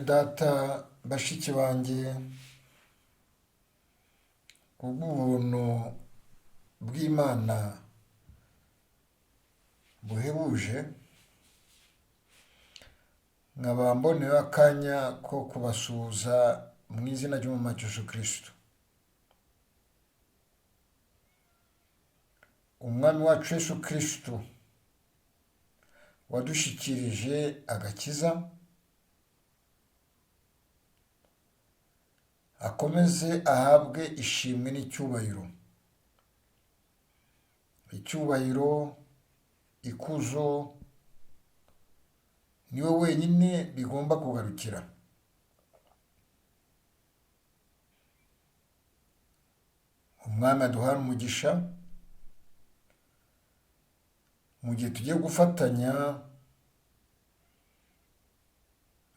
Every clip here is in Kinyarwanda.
bene data bashiki banjye kubw'ubuntu bw'Imana buhebuje, nkaba mboneyeho akanya ko kubasuhuza mu izina ry'umwami Yesu Kristo. Umwami wacu Yesu Kristo wadushyikirije agakiza, akomeze ahabwe ishimwe n'icyubahiro. Icyubahiro, ikuzo, niwe wenyine bigomba kugarukira. Umwami aduhana umugisha mu gihe tugiye gufatanya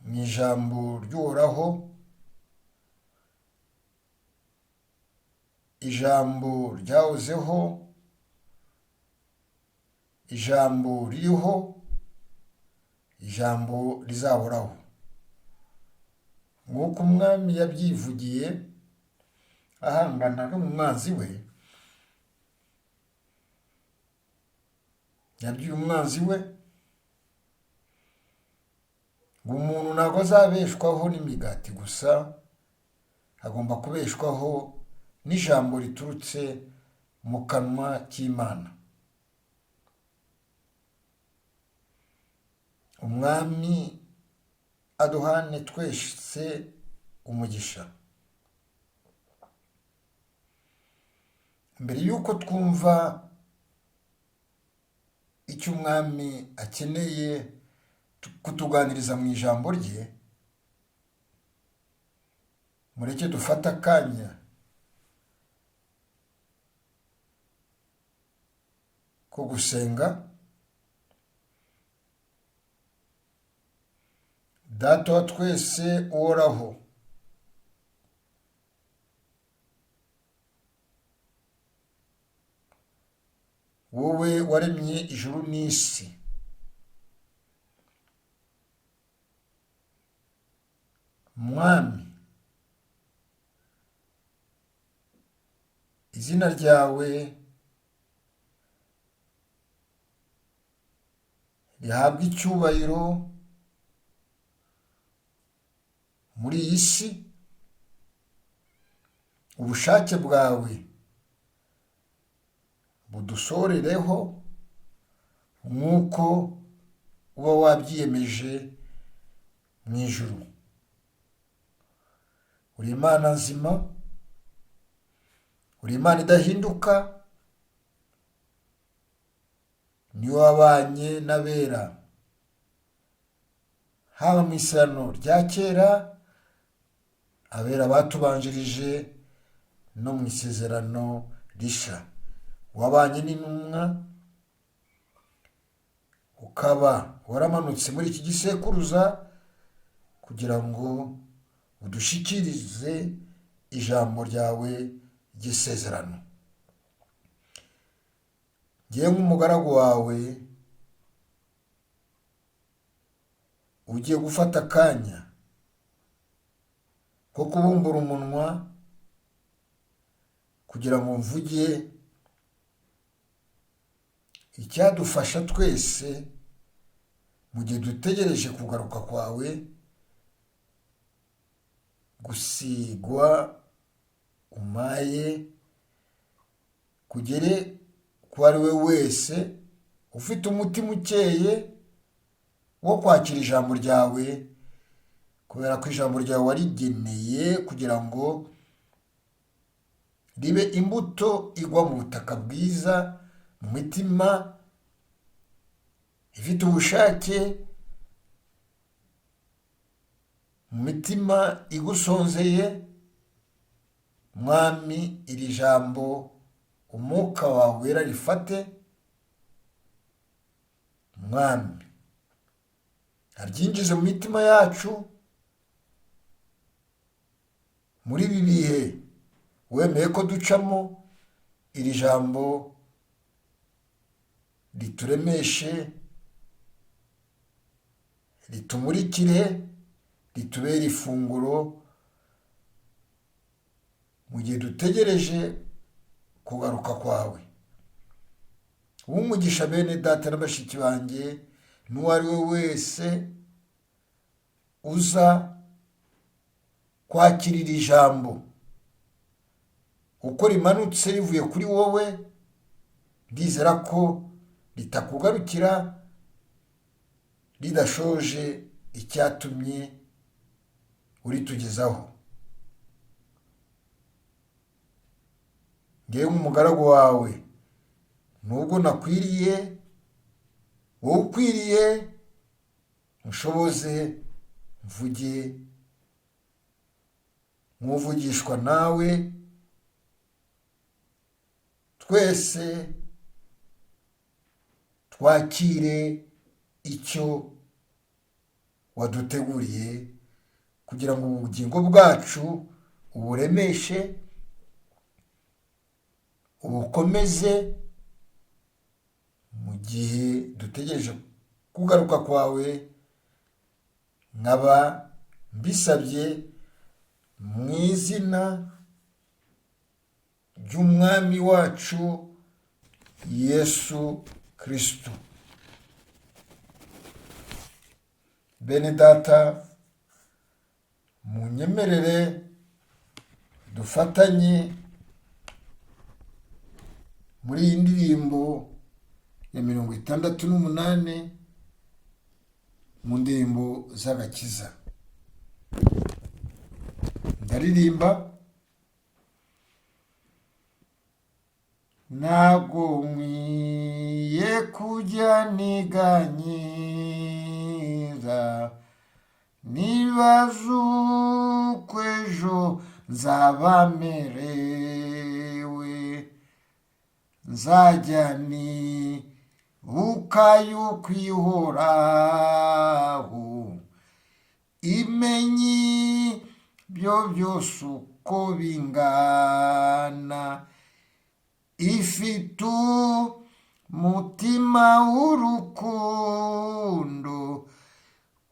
mu ijambo ry'Uhoraho, ijambo ryahozeho, ijambo ririho, ijambo rizahoraho. Nk'uko umwami yabyivugiye ahangana n'umwanzi we, yabwiye umwanzi we ngo umuntu ntabwo azabeshwaho n'imigati gusa, agomba kubeshwaho n'ijambo riturutse mu kanwa k'Imana. Umwami aduhane twese umugisha. Mbere y'uko twumva icyo umwami akeneye kutuganiriza mu ijambo rye, mureke dufate akanya ko gusenga. Data wa twese uhoraho, wowe waremye ijuru n'isi, Mwami, izina ryawe rihabwa icyubahiro muri iyi si. Ubushake bwawe budusorereho nk'uko uba wabyiyemeje mu ijuru. Uri Imana nzima, uri Imana idahinduka, niwe wabanye n'abera haba mu isano rya kera, abera batubanjirije, no mu isezerano rishya. Wabanye n'intumwa, ukaba waramanutse muri iki gisekuruza kugira ngo udushyikirize ijambo ryawe ry'isezerano. Ngewe nk'umugaragu wawe ugiye gufata akanya ko kubumbura umunwa kugira ngo mvuge icyadufasha twese mu gihe dutegereje kugaruka kwawe, gusigwa umaye kugere ku ari we wese ufite umutima ukeye wo kwakira ijambo ryawe, kubera ko ijambo ryawe warigeneye kugira ngo ribe imbuto igwa mu butaka bwiza, mu mitima ifite ubushake, mu mitima igusonzeye. Mwami, iri jambo umwuka wawe wera rifate, Mwami aryinjize mu mitima yacu muri ibi bihe wemeye ko ducamo. Iri jambo rituremeshe, ritumurikire, ritubere ifunguro mu gihe dutegereje kugaruka kwawe. Umugisha bene data na bashiki banjye n'uwo ari we wese uza kwakirira ijambo uko rimanutse rivuye kuri wowe, ndizera ko ritakugarukira ridashoje icyatumye uritugezaho. Ngewe nk'umugaragu wawe, nubwo nakwiriye, wowe ukwiriye, mushoboze mvuge nk'uvugishwa nawe, twese twakire icyo waduteguriye kugira ngo ubugingo bwacu uburemeshe, ubukomeze mu gihe dutegereje kugaruka kwawe. Nkaba mbisabye mu izina ry'umwami wacu Yesu Kristo. Bene data, munyemerere dufatanye muri iyi ndirimbo ya 68 mu ndirimbo z'agakiza. Ndaririmba: ntabwo nkwiye kujya niganyira, nibaza uko ejo nzaba merewe, nzajya nibuka yuko ihoraho imenye ibyo byose uko bingana, ifite umutima w'urukundo,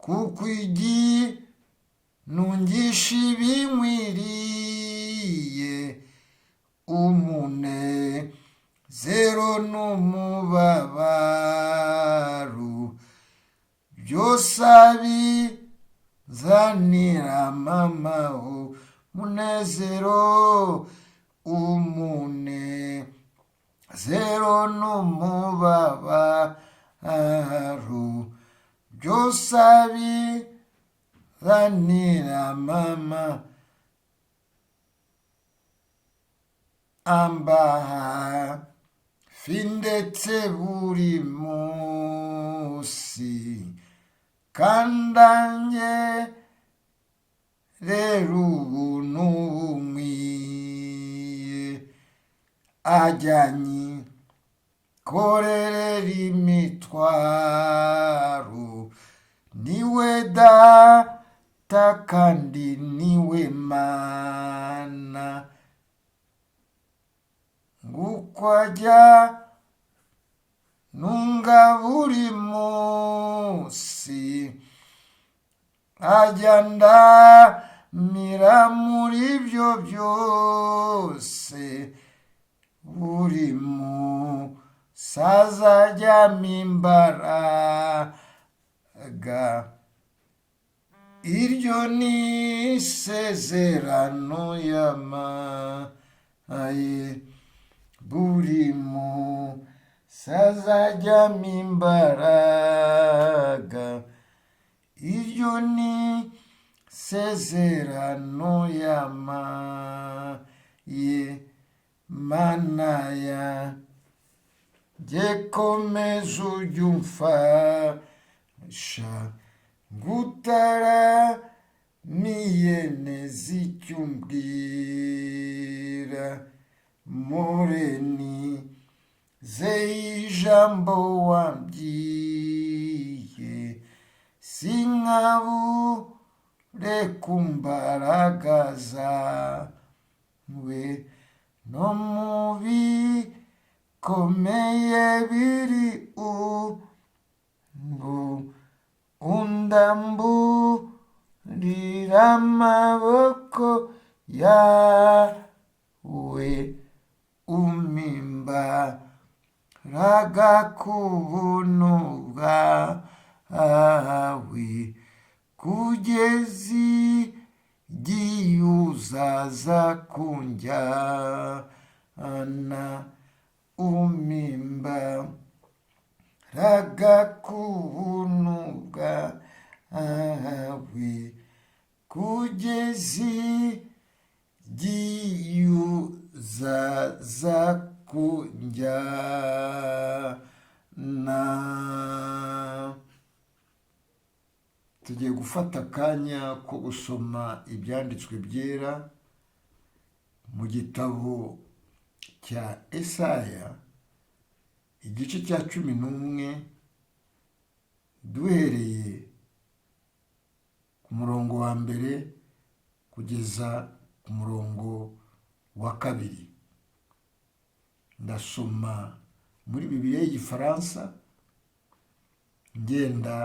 kuko ntungisha ibinkwiriye, umunezero n'umubabaro byose abizanira amahoro. Umunezero n'umubabaro byose abizanira amahoro. Ambaha ndetse buri munsi, kandange rero ubuntu nkwiye, ajyanye korerera imitwaro, niwe data kandi niwe mana, nguko ajya nunga buri munsi, ajya ndamira muri byo byose, buri munsi azajyamo imbaraga. Iryo ni isezerano yamaye, buri munsi azajyamo imbaraga. Iryo ni isezerano yamaye, mana yanjye komeza ujye umfasha, ngutaramiye neza icyo umbwira, murenize ijambo wambwiye, sinkabure ku mbaraga zawe, no mu bikomeye biri ubu undambure ndira amaboko yawe umimbaraga ku buntu bwawe kugeza igihe uzaza kunjyana umimbaraga ku buntu bwawe kugeza igihe uzaza kunjyana. Tugiye gufata akanya ko gusoma ibyanditswe byera mu gitabo cya Esaya igice cya 11 duhereye ku murongo wa mbere kugeza ku murongo wa 2. Ndasoma muri Bibiliya y'Igifaransa ngenda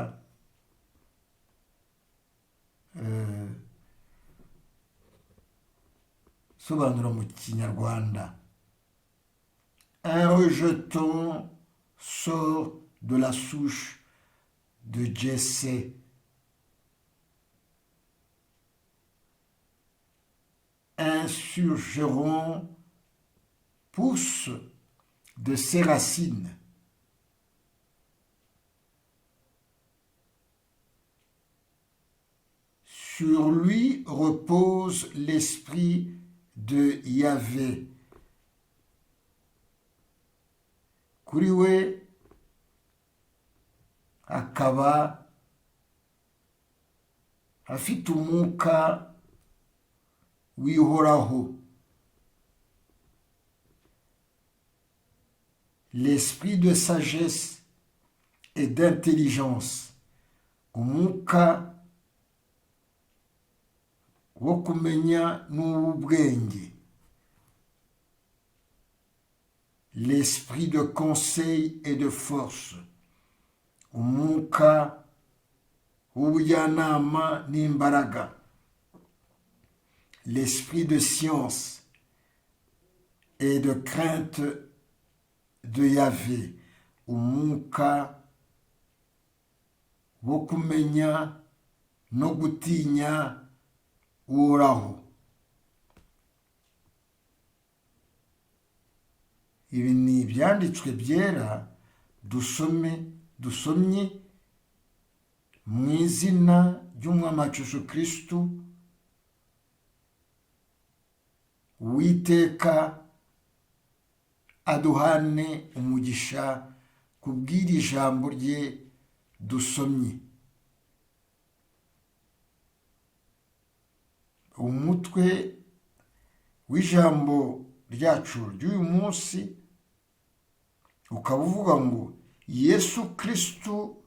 sobanura mu Kinyarwanda. Un rejeton sort de la souche de Jessé. Un surgeron pousse de ses racines. Sur lui repose l'esprit de Yahvé. Kuri we akaba afite umwuka w'ihoraho. L'esprit de sagesse et d'intelligence. Umwuka wo kumenya n'ubwenge. L'esprit de conseil et de force. Umwuka w'ubujyanama n'imbaraga. L'esprit de science et de crainte de Yahvé. Umwuka wo kumenya no gutinya uhoraho. Ibi ni ibyanditswe byera dusomye mu izina ry'Umwami wacu Yesu Kristo. Uwiteka aduhane umugisha kubw'iri jambo rye dusomye. Umutwe w'ijambo ryacu ry'uyu munsi ukaba uvuga ngo Yesu Kristo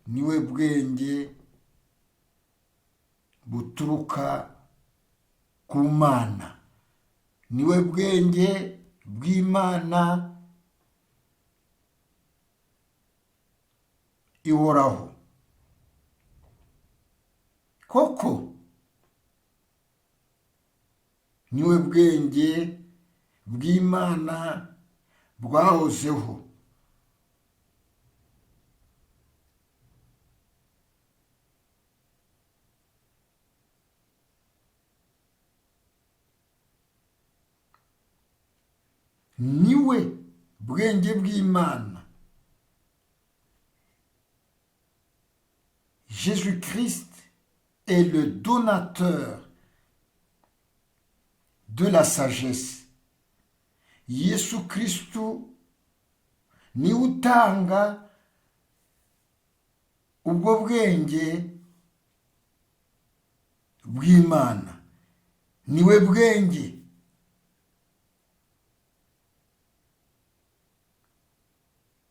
niwe bwenge buturuka ku Mana. Niwe bwenge bw'Imana ihoraho. Koko niwe bwenge bw'Imana bwahozeho. Niwe bwenge bw'Imana. Jésus-Christ est le donateur de la sagesse. Yesu Kristo ni utanga ubwo bwenge bw'Imana. Niwe bwenge.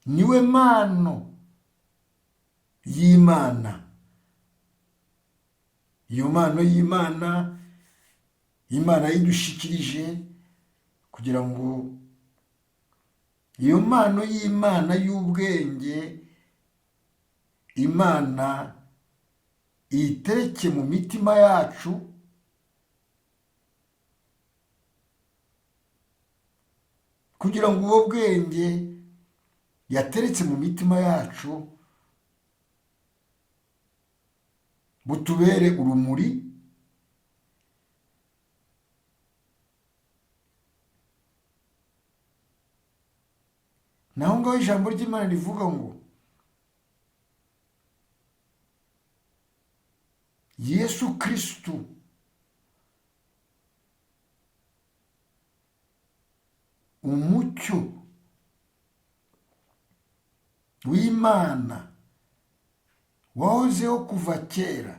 Niwe mpano y'Imana. Iyo mpano y'Imana Imana yidushikirije kugira ngo iyo mpano y'Imana y'ubwenge Imana iyitereke mu mitima yacu, kugira ngo ubwo bwenge yateretse mu mitima yacu butubere urumuri, naho ngaho ijambo ry'Imana rivuga ngo Yesu Kristu umucyo w'Imana wahozeho kuva kera.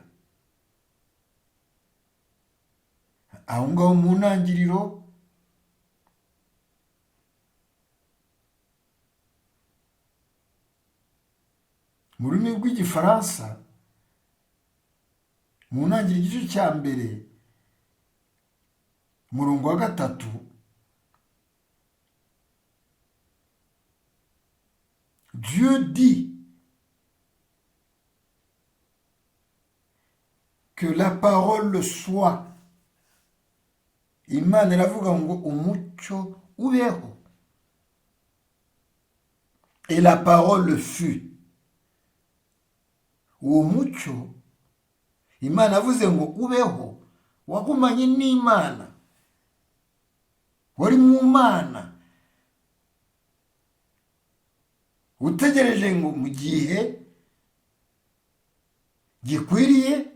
Aho ngaho mu ntangiriro mu rurimi rw'igifaransa, mu ntangiriro igice cya mbere umurongo wa 3, Dieu dit que la parole soit. Imana iravuga ngo umucyo ubeho. Et la parole fut. Uwo mucyo Imana avuze ngo ubeho, wagumanye n'Imana, wari mu Mana, utegereje ngo mu gihe gikwiriye,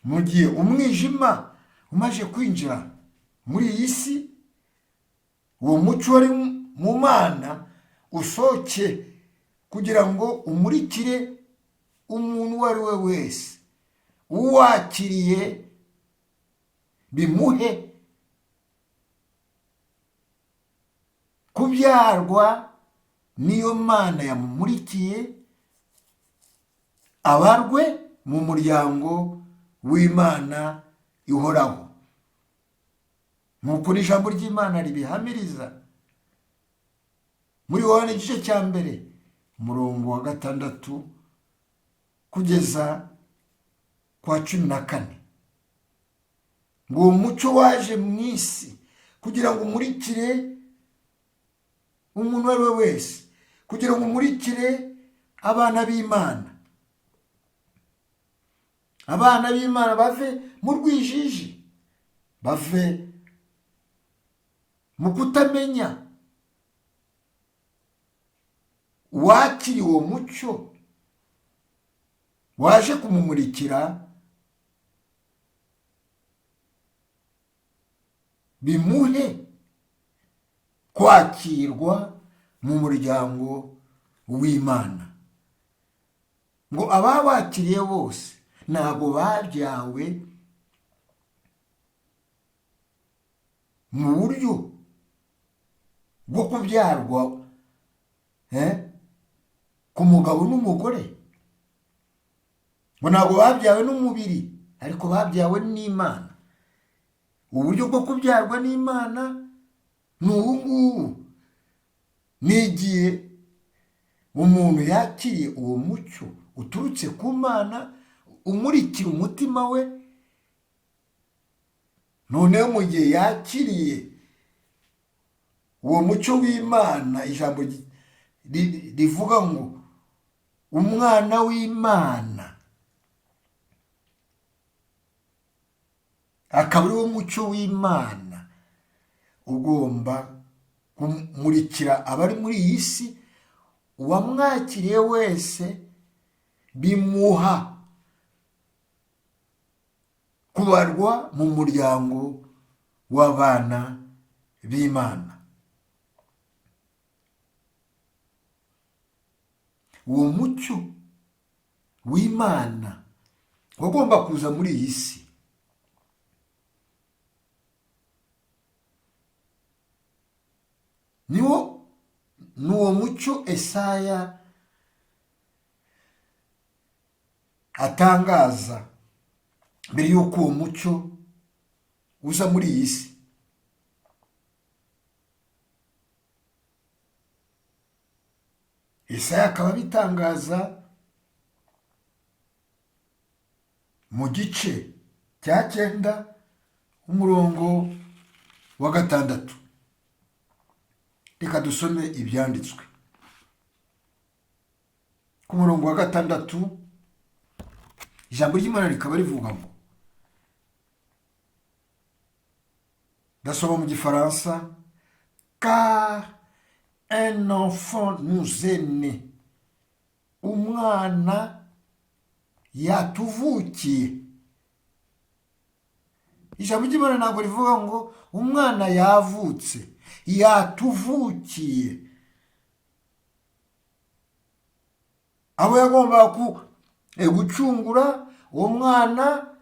mu gihe umwijima umaze kwinjira muri iyi si, uwo mucyo wari mu Mana usohoke kugira ngo umurikire umuntu uwo ari we wese. Uwakiriye bimuhe kubyarwa n'iyo Mana yamumurikiye, abarwe mu muryango w'Imana ihoraho, nk'uko n'ijambo ry'Imana ribihamiriza muri Yohana igice cya mbere umurongo wa 6 kugeza kwa 14, ngo uwo mucyo waje mu isi kugira ngo umurikire umuntu uwo ari we wese, kugira ngo umurikire abana b'Imana. Abana b'Imana bave mu rwijiji, bave mu kutamenya. Uwakiriye uwo mucyo waje kumumurikira bimuhe kwakirwa mu muryango w'Imana. Ngo ababakiriye bose ntabwo babyawe mu buryo bwo kubyarwa ku mugabo n'umugore, ngo ntabwo babyawe n'umubiri, ariko babyawe n'Imana. Uburyo bwo kubyarwa n'Imana ni ubu ngubu. Ni igihe umuntu yakiriye uwo mucyo uturutse ku Mana umurikira umutima we, noneho mu gihe yakiriye uwo mucyo w'Imana, ijambo rivuga ngo umwana w'Imana, akaba ari wo mucyo w'Imana ugomba kumurikira abari muri iyi si. Uwamwakiriye wese bimuha kubarwa mu muryango w'abana b'Imana. Uwo mucyo w'Imana wagomba kuza muri iyi si, n'uwo mucyo Esaya atangaza mbere y'uko uwo mucyo uza muri iyi si. Esaya akaba abitangaza mu gice cya 9 umurongo wa 6. Reka dusome ibyanditswe ku murongo wa 6. Ijambo ry'Imana rikaba rivuga ngo, ndasoma mu gifaransa, car un enfant nous est né, umwana yatuvukiye. Ijambo ry'Imana ntabwo rivuga ngo umwana yavutse, yatuvukiye. Abo yagombaga gucungura uwo mwana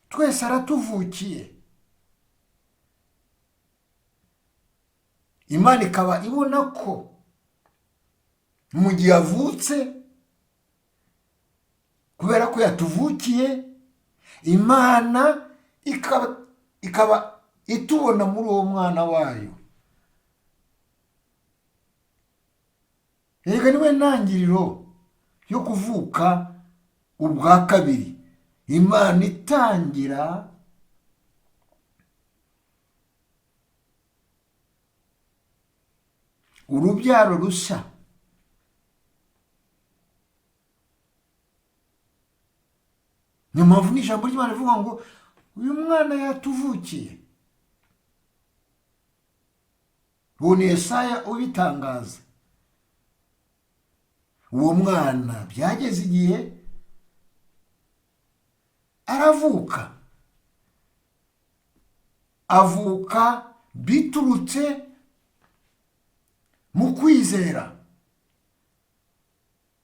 twese aratuvukiye. Imana ikaba ibona ko mu gihe avutse, kubera ko yatuvukiye, Imana ikaba itubona muri uwo mwana wayo. Erega niwe ntangiriro yo kuvuka ubwa kabiri. Imana itangira urubyaro rushya. Niyo mpamvu n'ijambo ry'Imana rivuga ngo uyu mwana yatuvukiye. Uwo ni Yesaya ubitangaza. Uwo mwana byageze igihe aravuka. Avuka biturutse mu kwizera.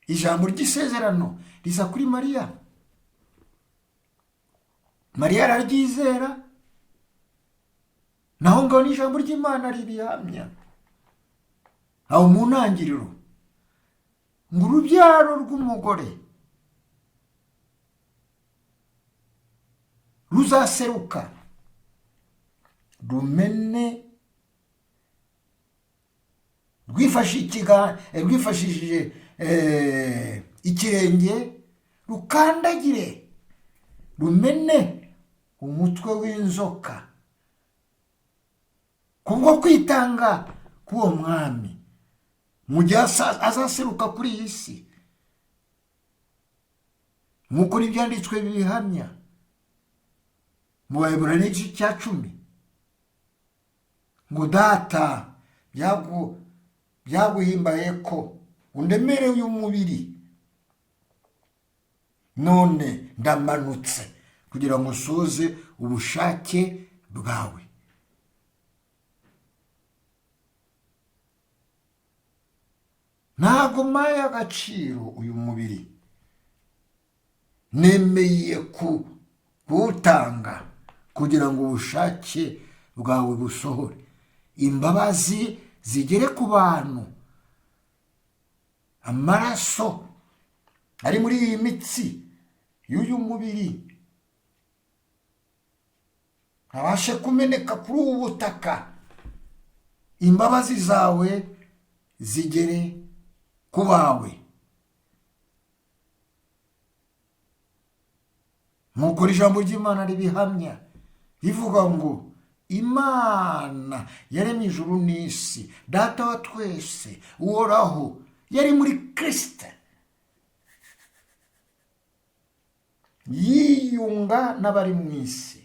Ijambo ry'isezerano riza kuri Mariya. Mariya araryizera, naho ngaho n'ijambo ry'Imana ribihamya. Aho mu ntangiriro ngo urubyaro rw'umugore ruzaseruka rumene, rwifashishije ikirenge, rukandagire, rumene umutwe w'inzoka, kubwo kwitanga k'uwo mwami mu gihe azaseruka kuri iyi si. Nk'uko n'ibyanditswe bibihamya mu Baheburayo n'igice cya 10 ngo, data byaguhimbaye ko undemereye uyu mubiri, none ndamanutse kugira ngo usoze ubushake bwawe. Ntabwo mpaye agaciro uyu mubiri, nemeye kuwutanga kugira ngo ubushake bwawe busohore, imbabazi zigere ku bantu, amaraso ari muri iyi mitsi y'uyu mubiri abashe kumeneka kuri ubu butaka, imbabazi zawe zigere ku bawe. Nk'uko ijambo ry'Imana ribihamya rivuga ngo, Imana yaremye ijuru n'isi, data wa twese uhoraho yari muri Kristo, yiyunga n'abari mu isi.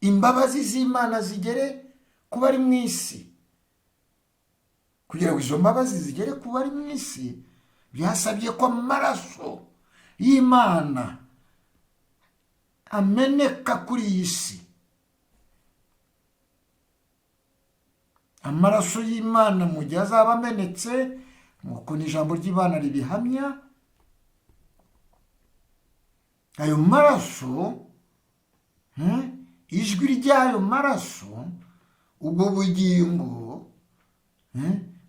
Imbabazi z'Imana zigere ku bari mu isi. Kugira ngo izo mbabazi zigere ku bari mu isi, byasabye ko amaraso y'Imana ameneka kuri iyi si. Amaraso y'Imana mu gihe azaba amenetse, nk'uko n'ijambo ry'Imana ribihamya, ayo maraso, ijwi ry'ayo maraso, ubwo bugingo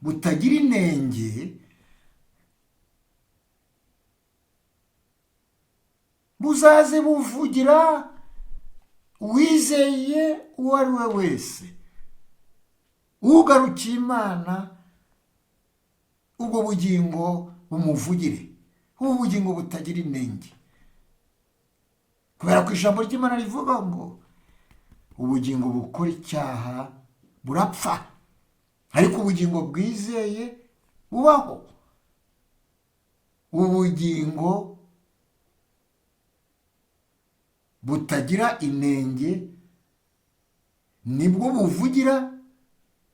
butagira inenge, buzaze buvugira uwizeye uwo ari we wese, ugarukiye Imana, ubwo bugingo bumuvugire. ubu bugingo butagira inenge, kubera ko ijambo ry'Imana rivuga ngo ubugingo bukora icyaha burapfa, ariko ubugingo bwizeye bubaho. Ubugingo butagira inenge nibwo buvugira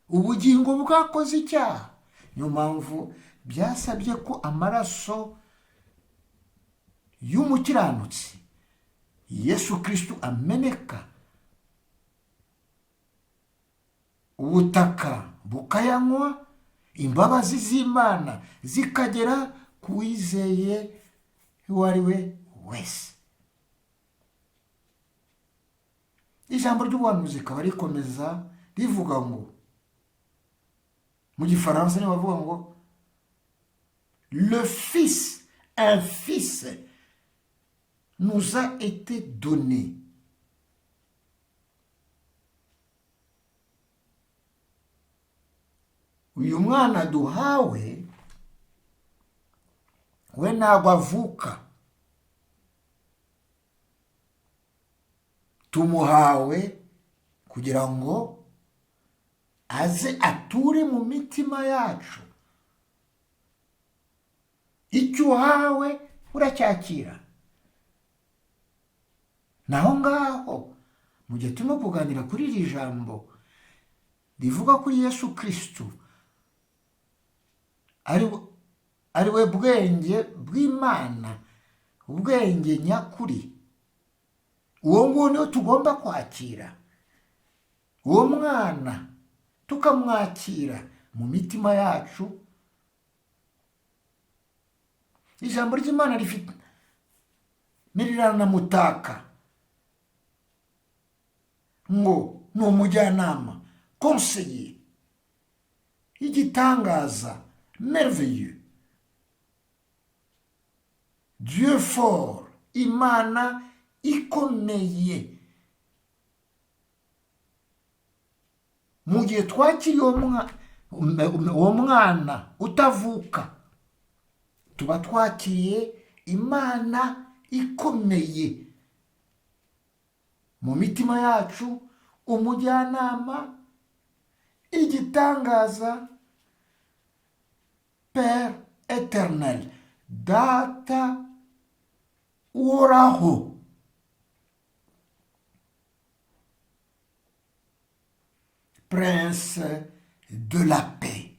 ubugingo bwakoze icyaha. Niyo mpamvu byasabye ko amaraso y'umukiranutsi Yesu Kristo ameneka, ubutaka bukayanywa, imbabazi z'Imana zikagera ku wizeye uwo ari we wese. Ijambo ry'ubuhanuzi rikaba rikomeza rivuga ngo, mu gifaransa niyo bavuga ngo le fils, un fils nous a été donné. Uyu mwana duhawe we ntabwo avuka, tumuhawe kugira ngo aze ature mu mitima yacu. Icyo uhawe uracyakira. Naho ngaho mu gihe turimo kuganira kuri iri jambo rivuga kuri Yesu Kristo ari we bwenge bw'Imana, ubwenge nyakuri, uwo nguwo niwo tugomba kwakira. Uwo mwana tukamwakira mu mitima yacu. Ijambo ry'Imana rifite niriranamutaka ngo ni umujyanama, conseiller, igitangaza, merveilleux, Dieu fort, Imana ikomeye. Mu gihe twakiriye uwo mwana utavuka, tuba twakiriye Imana ikomeye mu mitima yacu, umujyanama, igitangaza, Père éternel, Data uhoraho. Prince de la paix,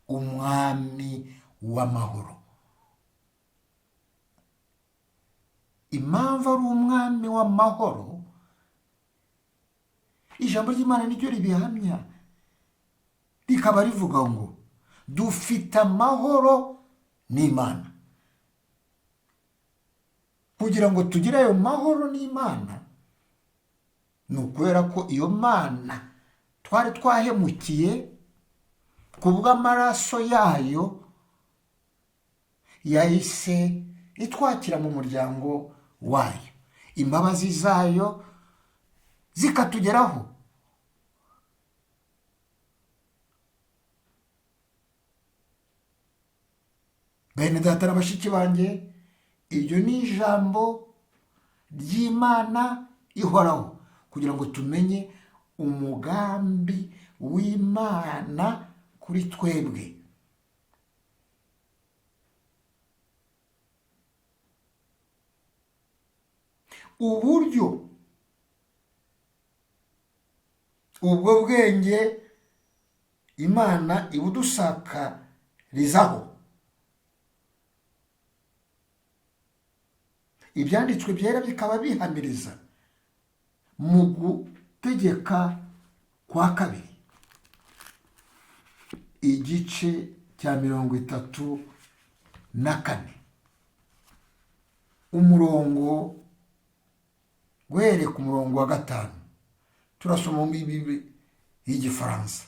umwami w'amahoro. Impamvu ari umwami w'amahoro, ijambo ry'Imana niryo ribihamya, rikaba rivuga ngo dufite amahoro n'Imana. Kugira ngo tugire ayo mahoro n'Imana, ni ukubera ko iyo Mana twari twahemukiye ku bw'amaraso yayo, yahise itwakira mu muryango wayo, imbabazi zayo zikatugeraho. Bene data na bashiki banjye, iryo ni ijambo ry'Imana ihoraho, kugira ngo tumenye umugambi w'Imana kuri twebwe. Uburyo ubwo bwenge Imana ibudusakarizaho, ibyanditswe byera bikaba bihamiriza mu gutegeka kwa kabiri, igice cya 34, umurongo guhere ku murongo wa 5. Turasoma mu Bibiliya y'Igifaransa.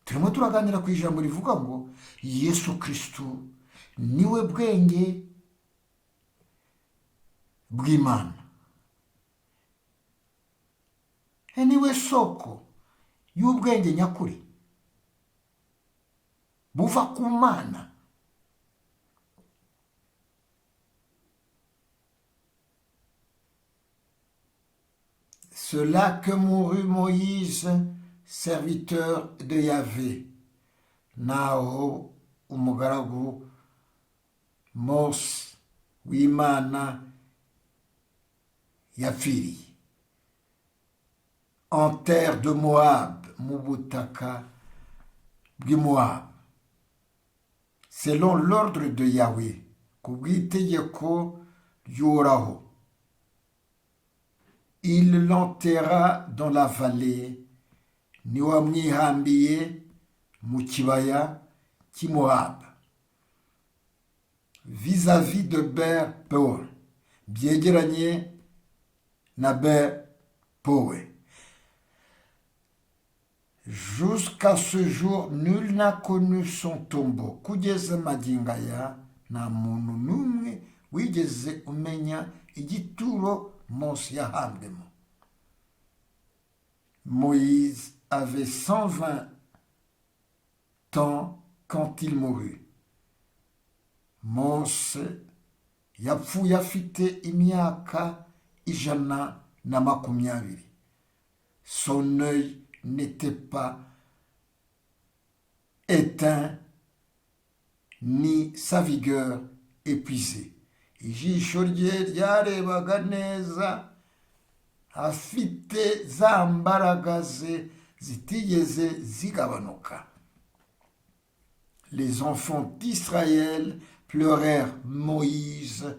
Turimo turaganira ku ijambo rivuga ngo Yesu Kristo niwe bwenge bw'Imana, niwe soko y'ubwenge nyakuri. buva ku Mana. C'est là que mourut Moïse, serviteur de Yahvé. Naho umugaragu Mose w'Imana yapfiriye. En terre de Moab, mu butaka bw'i Moab. Selon l'ordre de Yahweh, ku bw'itegeko ry'Uhoraho. Il l'enterra dans la vallée, ni wamwihambiye mu kibaya cy'i Moab, vis-à-vis de Ber-Peor, byegeranye na Ber-Peor. Jusqu'à ce jour, nul n'a connu son tombeau. Kugeza magingo aya, nta muntu n'umwe wigeze umenya igituro Mose yahambwemo. Moïse avait 120 ans quand il mourut. Mose yapfuye afite imyaka 120. Son œil n'était pas éteint ni sa vigueur épuisée. Ijisho rye ryarebaga neza, afite za mbaraga ze zitigeze zigabanuka. Les enfants d'Israël pleurèrent Moïse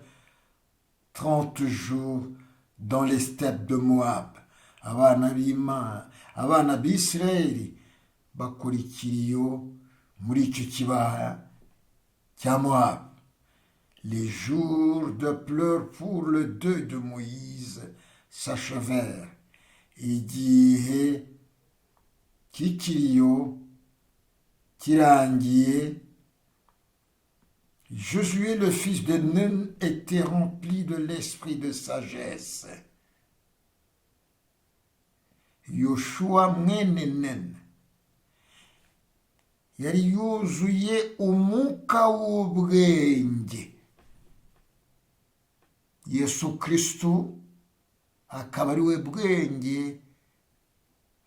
30 jours dans les steppes de Moab. Abana b'Israëli bakurikira iyo muri icyo kibaya cya Moab. Les jours de pleurs pour le deuil de Moïse s'achevèrent. Igihe cy'ikiriyo kirangiye, Josué le fils de Nun était rempli de l'esprit de sagesse. Yoshua mwene Nun yari yuzuye umwuka w'ubwenge. Yesu Kristo akaba ari we bwenge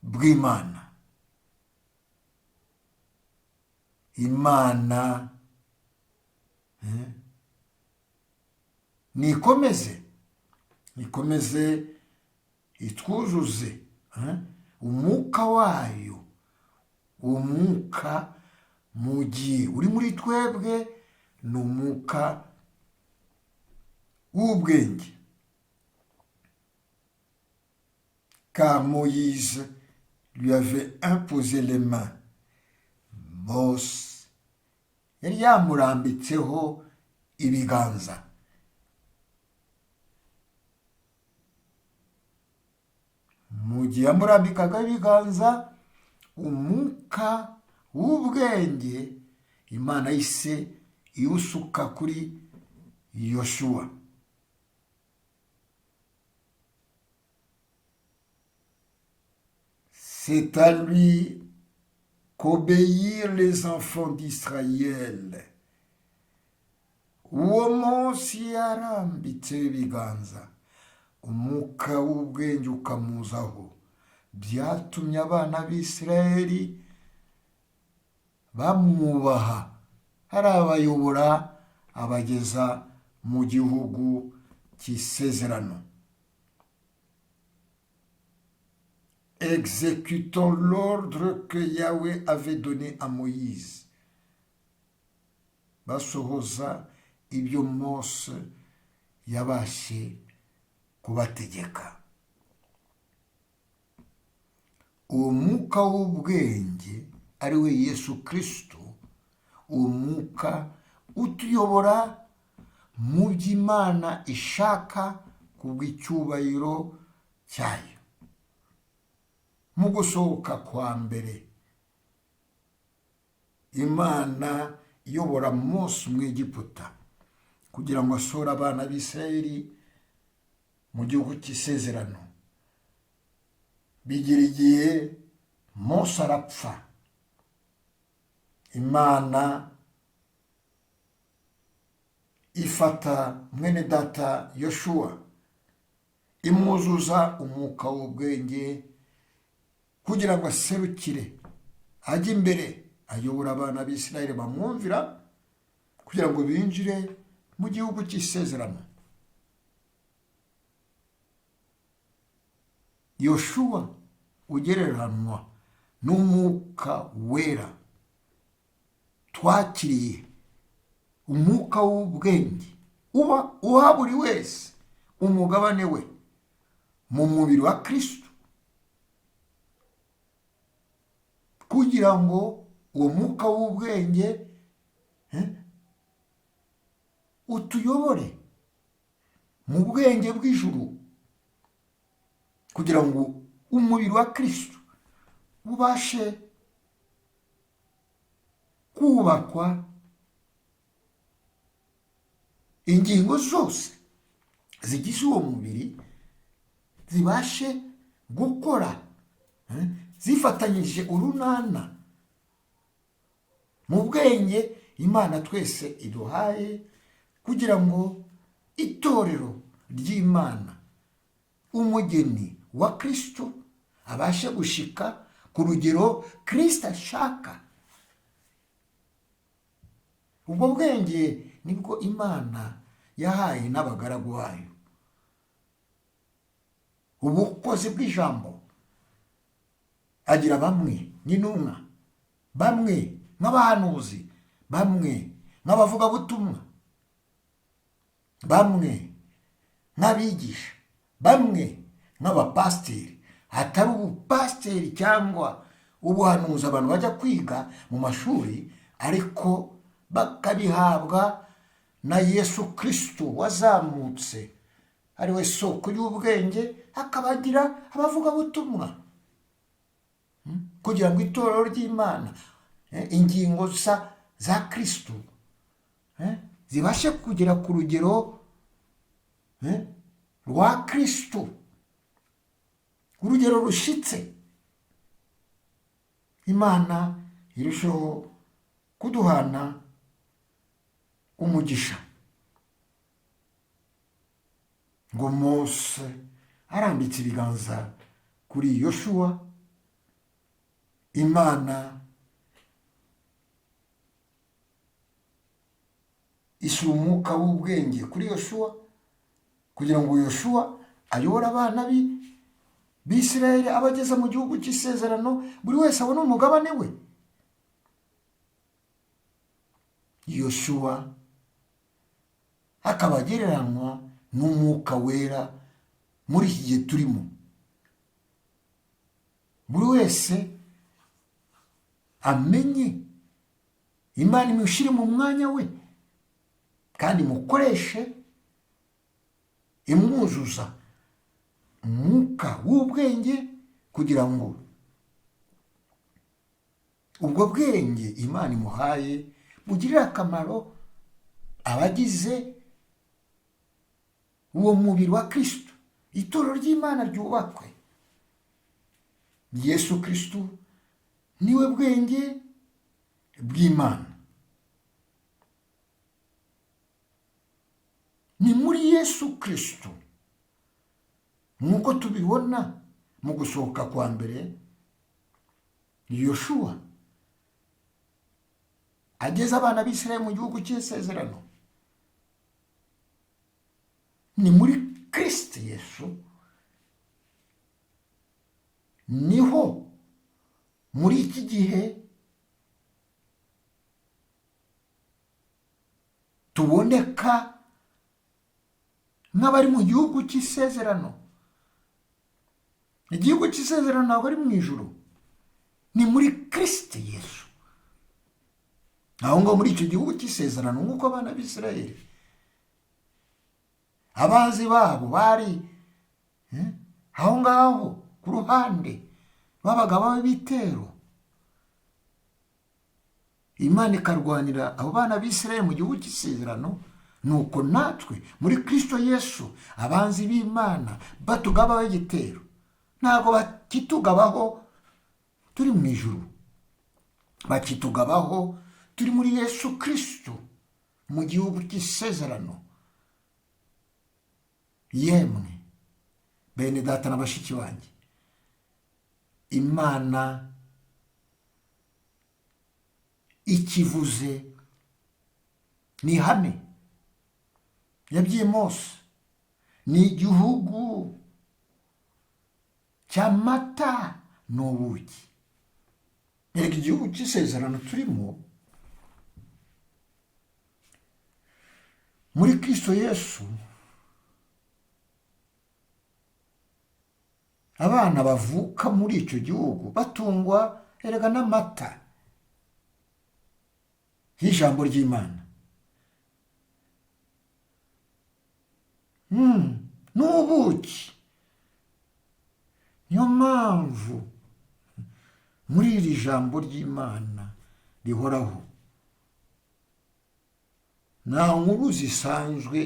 bw'Imana. Imana nikomeze itwuzuze umwuka wayo. Umwuka mu gihe uri muri twebwe ni umwuka w'ubwenge. Car Moïse lui avait imposé les mains. Mose yari yamurambitseho ibiganza. Mu gihe yamurambikaga ibiganza, umwuka w'ubwenge Imana yise iwusuka kuri Yoshua. C'est à lui qu'obéirent les enfants d'Israël. Uwo munsi yarambitseho ibiganza, umwuka w'ubwenge ukamuzaho. Byatumye abana b'Isirayeli bamwubaha, arabayobora abageza mu gihugu cy'isezerano. Exécutant l'ordre que Yahweh avait donné à Moïse. Basohoza ibyo Mose yabashe kubategeka. Uwo mwuka w'ubwenge ari we Yesu Kristo, uwo mwuka utuyobora mu by'Imana ishaka kubw'icyubahiro cyayo. Mu gusohoka kwa mbere, Imana iyobora Mose mu Egiputa kugira ngo asore abana b'Isirayeli mu gihugu cy'isezerano. Bigira igihe Mose arapfa. imana ifata mwene data Yoshuwa imwuzuza umwuka w'ubwenge kugira ngo aserukire ajye imbere ayobora abana b'Isirayeli bamwumvira kugira ngo binjire mu gihugu cy'isezerano. Yoshuwa ugereranywa n'umwuka wera twakiriye, umwuka w'ubwenge uha buri wese umugabane we mu mubiri wa Kristo, kugira ngo uwo mwuka w'ubwenge utuyobore mu bwenge bw'ijuru, kugira ngo umubiri wa Kristo ubashe kubakwa, ingingo zose zigize uwo mubiri zibashe gukora zifatanyije urunana mu bwenge Imana twese iduhaye, kugira ngo itorero ry'Imana, umugeni wa Kristo, abashe gushika ku rugero Kristo ashaka. Ubwo bwenge nibwo Imana yahaye n'abagaragu bayo, ubukozi bw'ijambo. Agira bamwe n'intumwa, bamwe nk'abahanuzi, bamwe nk'abavugabutumwa, bamwe nk'abigisha, bamwe nk'abapasiteri. Hatari ubupasiteri cyangwa ubuhanuzi abantu bajya kwiga mu mashuri, ariko bakabihabwa na Yesu Kristo wazamutse ari we soko y'ubwenge, akabagira abavugabutumwa, kugira ngo itorero ry'Imana, ingingo za Kristo zibashe kugera ku rugero rwa Kristo, urugero rushitse. Imana irushaho kuduhana umugisha. Ngo Mose arambitse ibiganza kuri Yoshuwa, Imana ishyira umwuka w'ubwenge kuri Yoshuwa, kugira ngo Yoshuwa ayobore abana b'Isirayeli abageza mu gihugu cy'isezerano, buri wese abone umugabane we. Yoshuwa akaba agereranywa n'umwuka wera muri iki gihe turimo. Buri wese amenye Imana imushyire mu mwanya we, kandi mukoreshe imwuzuza umwuka w'ubwenge, kugira ngo ubwo bwenge Imana imuhaye bugirire akamaro abagize uwo mubiri wa Kristo, itorero ry'Imana ryubakwe. Yesu Kristo niwe bwenge bw'Imana. Ni muri Yesu Kristo nk'uko tubibona mu gusohoka kwa mbere, Yoshuwa ageze abana b'Isirayeli mu gihugu cy'isezerano. Ni muri Kristo Yesu niho muri iki gihe tuboneka nk'abari mu gihugu cy'isezerano. Igihugu cy'isezerano ntabwo ari mu ijuru, ni muri Kristo Yesu. aho ngaho muri icyo gihugu cy'isezerano, nk'uko abana b'Isirayeli abazi babo bari aho ngaho ku ruhande rw'abagaba b'ibitero, Imana ikarwanira abo bana b'Isirayeli mu gihugu cy'isezerano. Nuko natwe muri Kristo Yesu abanzi b'Imana batugabaho igitero, ntabwo bakitugabaho turi mu ijuru, bakitugabaho turi muri Yesu Kristo mu gihugu cy'isezerano. Yemwe bene data na bashiki banjye, Imana ikivuze ni ihame. Yabwiye Mose ni igihugu cy'amata n'ubuki. Erega igihugu cy'isezerano turimo muri Kristo Yesu, abana bavuka muri icyo gihugu batungwa erega n'amata y'ijambo ry'Imana, n'ubuki. Niyo mpamvu muri iri jambo ry'Imana rihoraho nta nkuru zisanzwe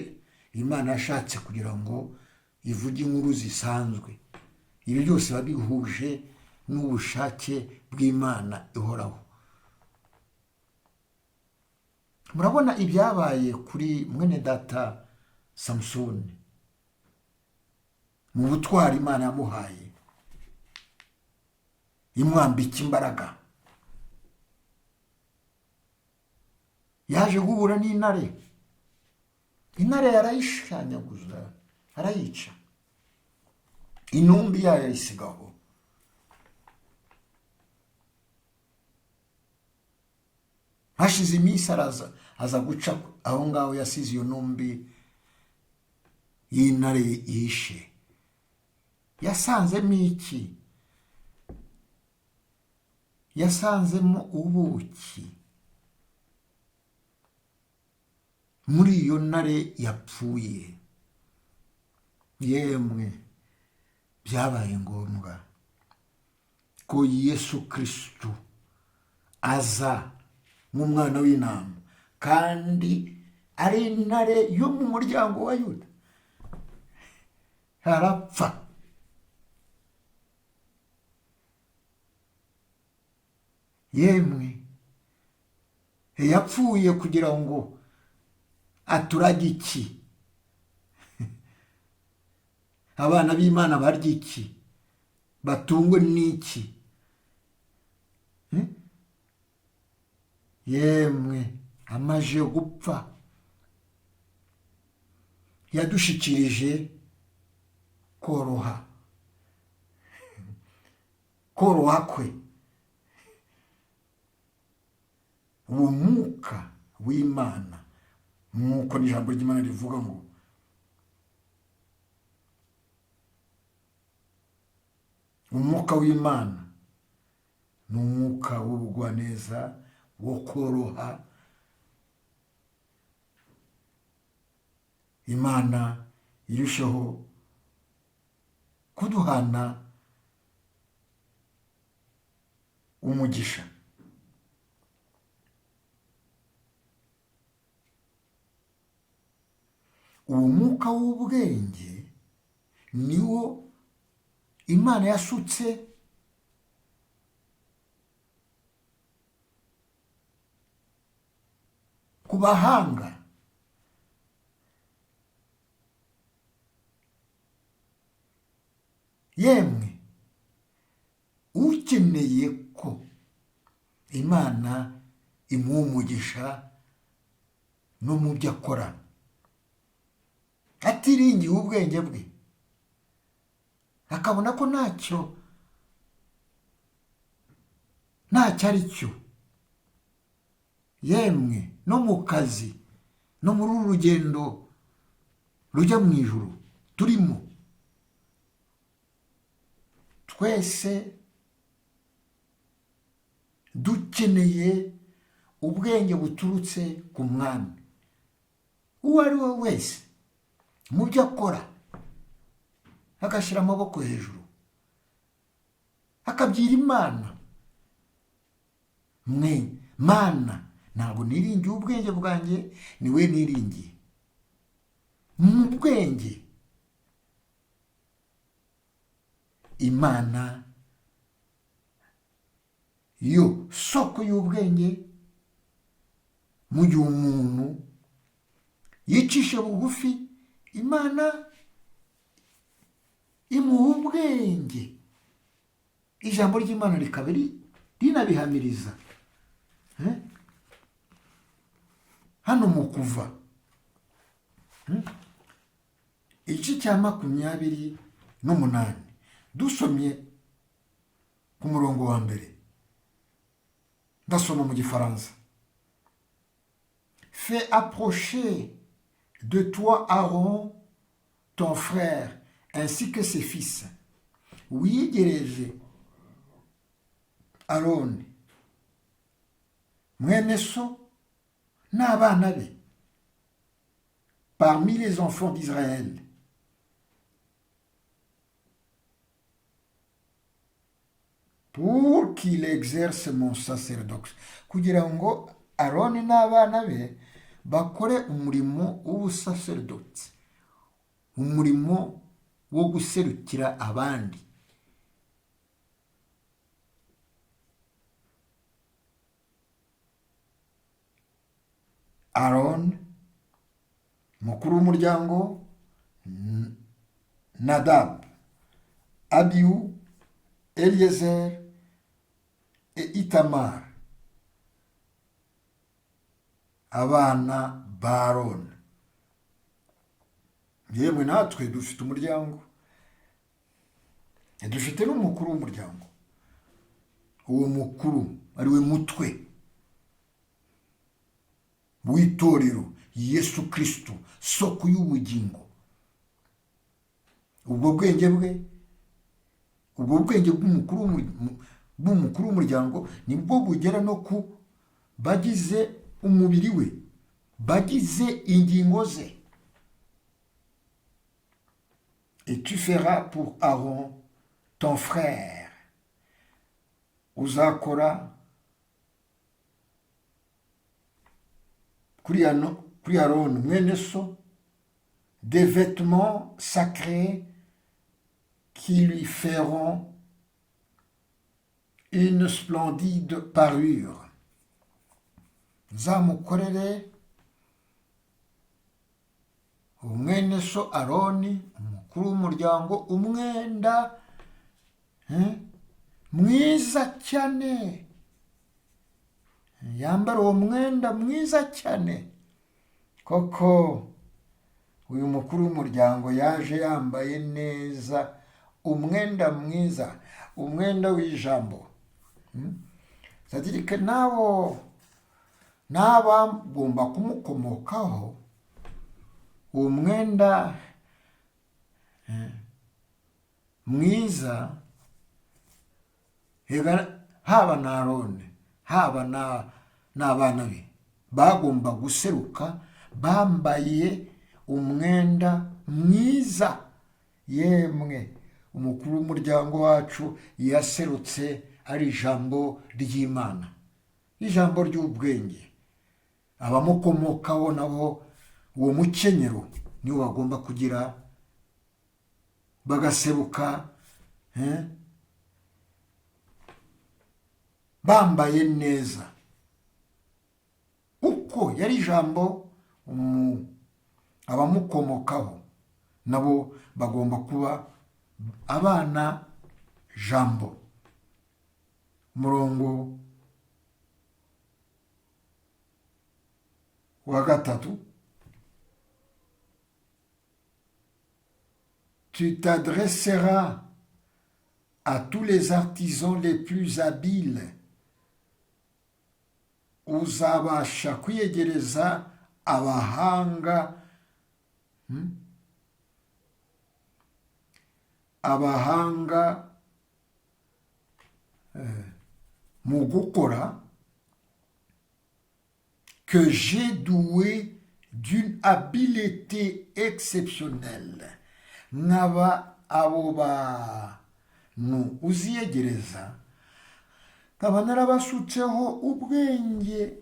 Imana yashatse kugira ngo ivuge inkuru zisanzwe. Ibi byose biba bihuje n'ubushake bw'Imana ihoraho. Murabona ibyabaye kuri mwene data Samusoni mu butwari Imana yamuhaye, imwambika imbaraga. Yaje guhura n'intare, intare yarayishanyaguza, arayica, intumbi yayo ayisigaho. Hashize iminsi aza guca aho ngaho, yasize iyo ntumbi y'intare yishe. Yasanzemo iki? Yasanzemo ubuki muri iyo ntare yapfuye. Yemwe byabaye ngombwa ko Yesu Kristo aza nk'umwana w'intama, kandi ari intare yo mu muryango wa Yuda. Arapfa. Yemwe yapfuye kugira ngo aturage iki? Abana b'Imana barya iki? Batungwe n'iki? Yemwe amaje gupfa yadushikirije koroha kwe umwuka w'Imana, nk'uko n'ijambo ry'Imana rivuga ngo umwuka w'Imana ni umwuka w'ubugwaneza, wo koroha. Imana irushaho kuduhana umugisha. Uwo mwuka w'ubwenge niwo Imana yasutse ku bahanga. Yemwe ukeneye ko Imana imuha umugisha no mu byo akora, atiringiye ubwenge bwe, akabona ko ntacyo ari cyo. Yemwe no mu kazi, no muri uru rugendo rujya mu ijuru turimo, twese dukeneye ubwenge buturutse ku Mwami. Uwo ari we wese mu byo akora agashyira amaboko hejuru, akabyira Imana, Mana, ntabwo niringiye ubwenge bwanjye, ni we niringiye. Mu bwenge Imana yo soko y'ubwenge, mu gihe umuntu yicishe bugufi imana imuha ubwenge, ijambo ry'imana rikaba rinabihamiriza. hano mu Kuva igice cya 28 dusomye ku murongo wa mbere, ndasoma mu gifaransa. Fais approcher de toi Aaron ton frère ainsi que ses fils. Wiyegereje Aroni mwene so n'abana be parmi les enfants d'Israël, pour qu'il exerce mon sacerdoce, kugira ngo Aroni n'abana be bakore umurimo w'ubusaserdoti, umurimo wo guserukira abandi. Aaron mukuru w'umuryango, Nadab, Abihu, Eliezer et Itamar, abana ba Aroni. Yemwe natwe dufite umuryango, dufite n'umukuru w'umuryango. Uwo mukuru ari we mutwe w'itorero, Yesu Kristo, soko y'ubugingo. Ubwo bwenge bw'umukuru w'umuryango nibwo bugera no ku bagize umubiri we, bagize ingingo ze. Et tu feras pour Aaron ton frère, uzakora kuri Aaron mwene so des vêtements sacrés qui lui feront une splendide parure. Zamukorere umwene so Aroni umukuru w'umuryango umwenda mwiza cyane, yambara uwo mwenda mwiza cyane. Koko uyu mukuru w'umuryango yaje yambaye neza umwenda mwiza, umwenda w'ijambo. Sadirike n'abagomba kumukomokaho uwo mwenda mwiza, haba na Aroni haba n'abana be bagomba guseruka bambaye umwenda mwiza. Yemwe umukuru w'umuryango wacu yaserutse ari ijambo ry'Imana, ijambo ry'ubwenge. Abamukomokaho nabo uwo mukenyero niwo bagomba kugira, bagaseruka bambaye neza uko yari ijambo. Abamukomokaho nabo bagomba kuba abana jambo. Umurongo wa 3, tu t'adresseras à tous les artisans les plus habiles. Uzabasha kwiyegereza abahanga mu gukora, que j'ai doué d'une habileté exceptionnelle. Nkaba abo bantu uziyegereza nkaba narabasutseho ubwenge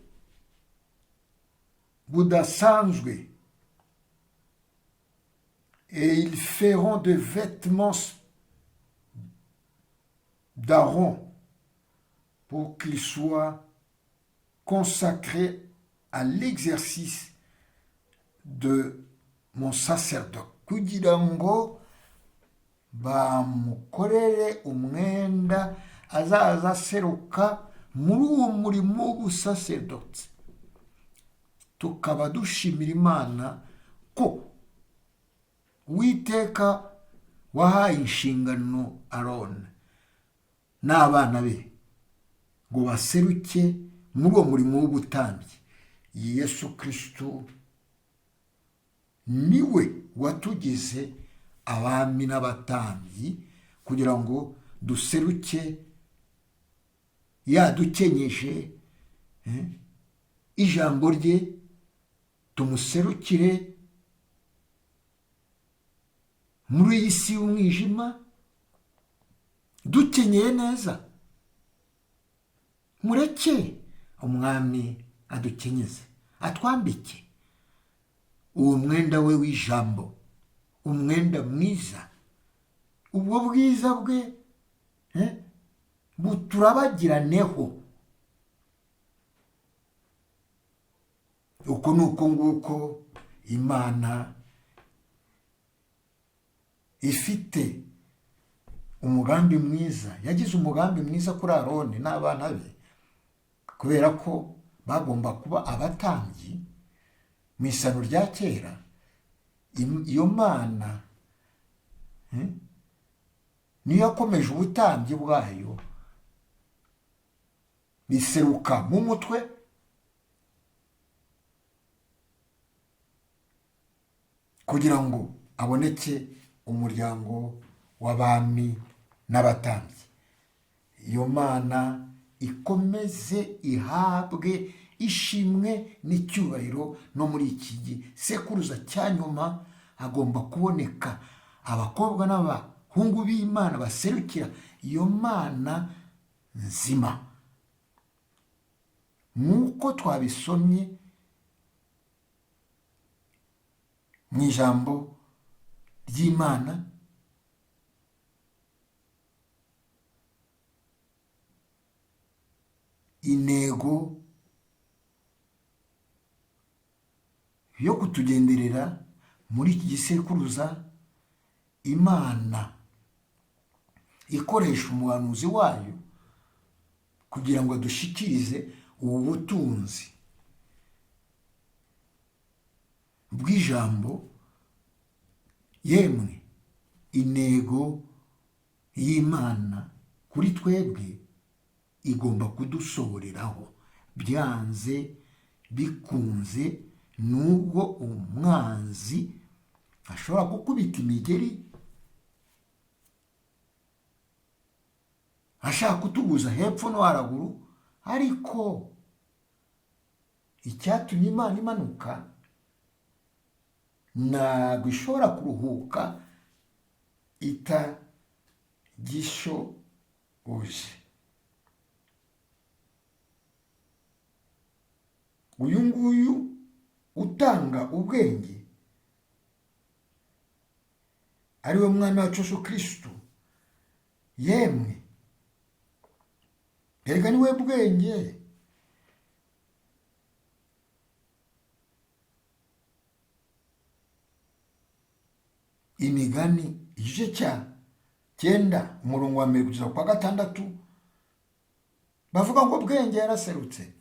budasanzwe. Et ils feront de vêtements d'Aaron pour qu'il soit consacré à l'exercice de mon sacerdoce, kugira ngo bamukorere umwenda azaza aseruka muri uwo murimo w'ubusaserdotsi. Tukaba dushimira Imana ko Uwiteka wahaye inshingano Aroni n'abana be ngo baseruke muri uwo murimo w'ubutambyi. Yesu Kristo niwe watugize abami n'abatambyi kugira ngo duseruke yadukenyeje ijambo rye, tumuserukire muri iyi si y'umwijima dukenyeye neza. Mureke umwami adukenyeze, atwambike uwo mwenda we w'ijambo, umwenda mwiza. Ubwo bwiza bwe buturabagiraneho. Uko ni uko nguko Imana ifite umugambi mwiza, yagize umugambi mwiza kuri Aroni n'abana be, kubera ko bagomba kuba abatambyi mu isano rya kera. Iyo Mana niyo yakomeje ubutambyi bwayo, biseruka mu mutwe kugira ngo aboneke umuryango w'abami n'abatambyi. Iyo Mana ikomeze ihabwe ishimwe n'icyubahiro. No muri iki gisekuruza cya nyuma hagomba kuboneka abakobwa n'abahungu b'Imana baserukira iyo Mana nzima, nk'uko twabisomye mu ijambo ry'Imana. Intego yo kutugenderera muri iki gisekuruza, Imana ikoresha umuhanuzi wayo kugira ngo adushikirize ubu butunzi bw'ijambo. Yemwe, intego y'Imana kuri twebwe igomba kudusohoreraho byanze bikunze. Nubwo umwanzi ashobora gukubita imigeri ashaka kutubuza hepfo no haraguru, ariko icyatumye Imana imanuka ntabwo ishobora kuruhuka itagishoboje. Uyu nguyu utanga ubwenge ari we Mwami wacu Yesu Kristo, yemwe erega ni we bwenge. Imigani igice cya 9 umurongo wa 1 kugeza kwa 6 bavuga ngo bwenge yaraserutse,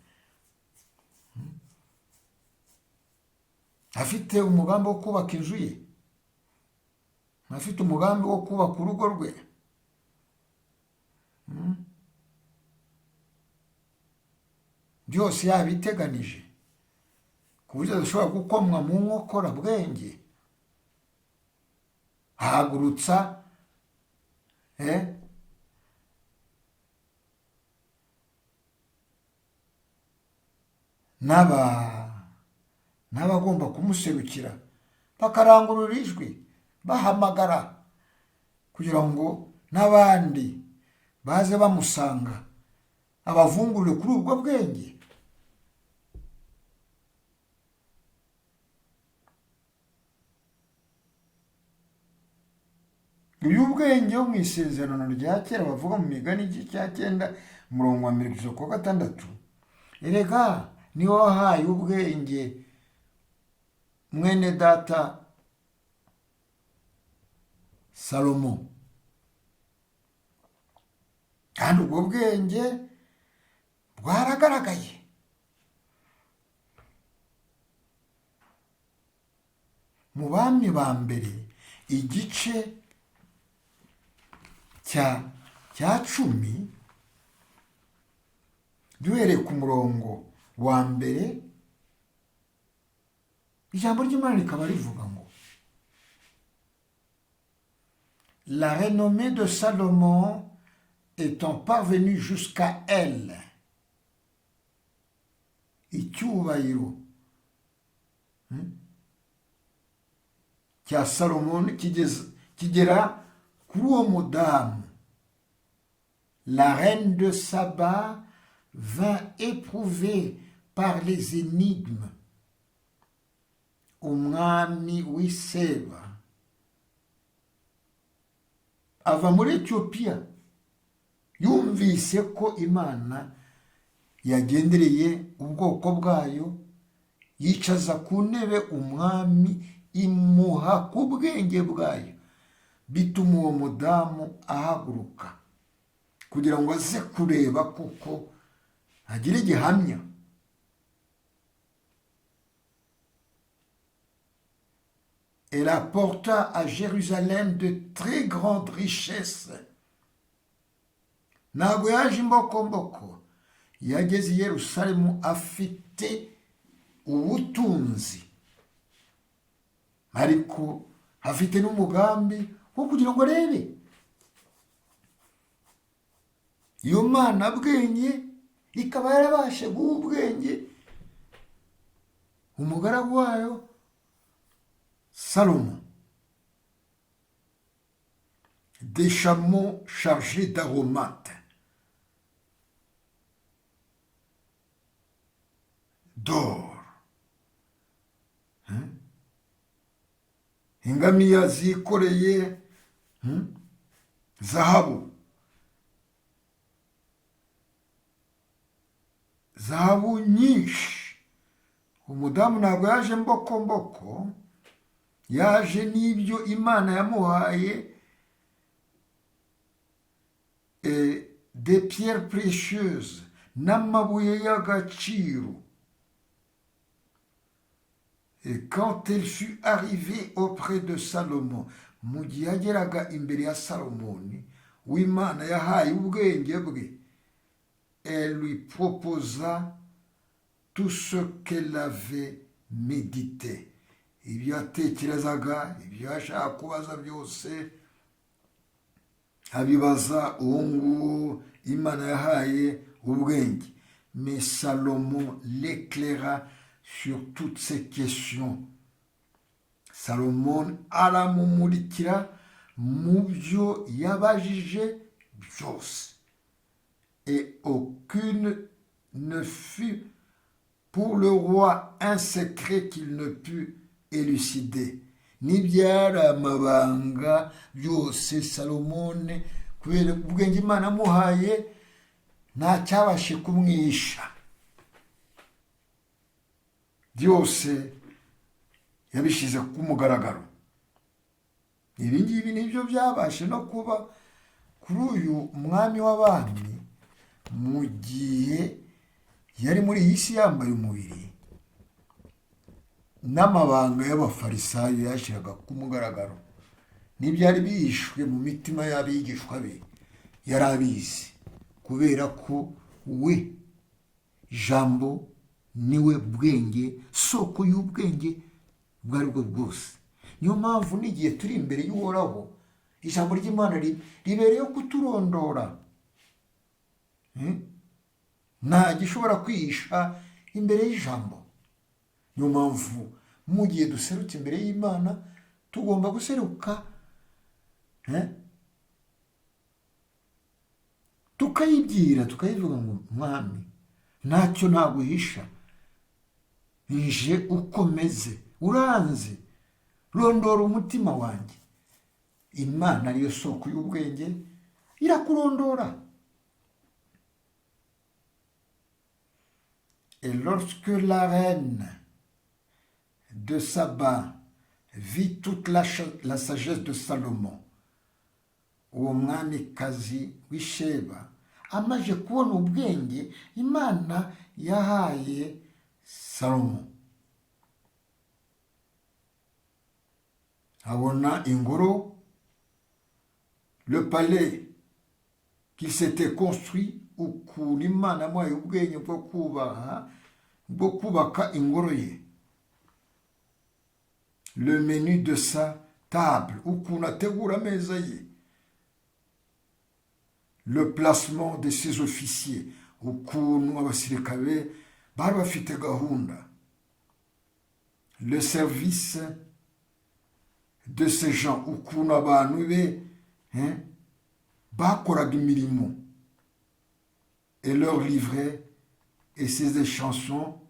afite umugambi wo kubaka inzu ye, afite umugambi wo kubaka urugo rwe. Byose yabiteganije ku buryo adashobora gukomwa mu nkokora. Bwenge hagurutsa n'abagomba kumuserukira bakarangurura ijwi bahamagara kugira ngo n'abandi baze bamusanga abavungurire kuri ubwo bwenge. Uyu bwenge wo mu isezerano rya kera bavuga mu Migani igice cya 9 umurongo wa 1 kugeza kwa 6, erega niwe wahaye ubwenge mwene data Salomo, kandi ubwo bwenge bwaragaragaye. Mu bami ba mbere igice cya 10 duhereye ku murongo wa mbere, ijambo ry'Imana rikaba rivuga ngo la renommée de Salomon étant parvenue jusqu'à elle, icyubahiro cya Salomon kigera kuri uwo mudamu. La reine de Saba vint éprouver par les énigmes umwami w'i Seba ava muri Etiyopiya, yumvise ko Imana yagendereye ubwoko bwayo, yicaza ku ntebe umwami, imuha ku bwenge bwayo, bituma uwo mudamu ahaguruka kugira ngo aze kureba kuko agire igihamya. Elle apporta à Jérusalem de très grandes richesses. Ntabwo yaje imbokomboko, yageze i Yerusalemu afite ubutunzi, ariko afite n'umugambi wo kugira ngo arebe iyo Mana bwenge, ikaba yarabashe guha ubwenge umugaragu wayo Salomon. Des chameaux chargés d'aromates, d'or, ingamiya zikoreye zahabu, zahabu nyinshi. Umudamu ntabwo yaje mbokomboko, yaje n'ibyo Imana yamuhaye, des pierres précieuses, n'amabuye y'agaciro. Et quand elle fut arrivée auprès de Salomon, mu gihe yageraga imbere ya Salomoni w'Imana yahaye ubwenge bwe, elle lui proposa tout ce qu'elle avait médité. Ibyo yatekerezaga, ibyo yashaka kubaza byose abibaza uwo nguwo Imana yahaye ubwenge. Mais Salomon l'éclaira sur toutes ces questions. Salomon aramumurikira mu byo yabajije byose. Et aucune ne fut pour le roi un secret qu'il ne put élucider. N'ibyari amabanga byose Salomon kubera ubwenge Imana amuhaye nta cyabashe kumwisha, byose yabishize ku mugaragaro. Ibi ngibi nibyo byabashe no kuba kuri uyu mwami w'abami mu gihe yari muri iyi si yambaye umubiri, n'amabanga y'abafarisayo yashyiraga ku mugaragaro, n'ibyari bihishwe mu mitima y'abigishwa be yari abizi, kubera ko we Jambo niwe bwenge, soko y'ubwenge ubwo ari bwo bwose. Niyo mpamvu n'igihe turi imbere y'Uhoraho, ijambo ry'Imana ribereyeho kuturondora. Nta gishobora kwihisha imbere y'ijambo. Niyo mpamvu mu gihe duserutse imbere y'Imana tugomba guseruka tukayibwira, tukayivuga ngo mwami, ntacyo naguhisha, nije uko meze, uranzi, rondora umutima wanjye. Imana ariyo soko y'ubwenge, irakurondora. Et lorsque la reine de Saba vit toute la sagesse de Salomon, uwo mwamikazi w'Isheba amaze kubona ubwenge Imana yahaye Salomo, abona ingoro, le palais qu'il s'était construit, ukuntu Imana yamuhaye ubwenge bwo kubaka ingoro ye, le menu de sa table, ukuntu ategura ameza ye, le placement de ses officiers, ukuntu abasirikare bari bafite gahunda, le service de ces gens, ukuntu abantu be bakoraga imirimo, et leur livret et ses chansons,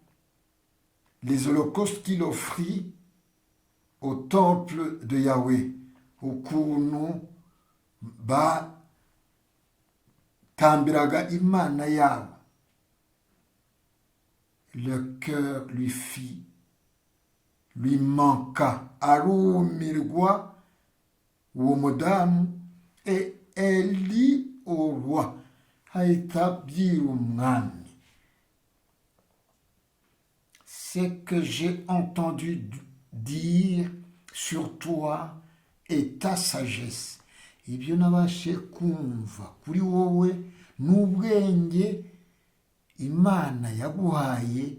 les holocaustes qu'il offrit au temple de Yahweh, ukuntu batambiraga Imana yabo. Le cœur lui manqua, arumirwa uwo mudamu, et elle dit au roi, ahita abwira umwami, ce que j'ai entendu dire sur toi et ta sagesse, ibyo nabashe kumva kuri wowe n'ubwenge Imana yaguhaye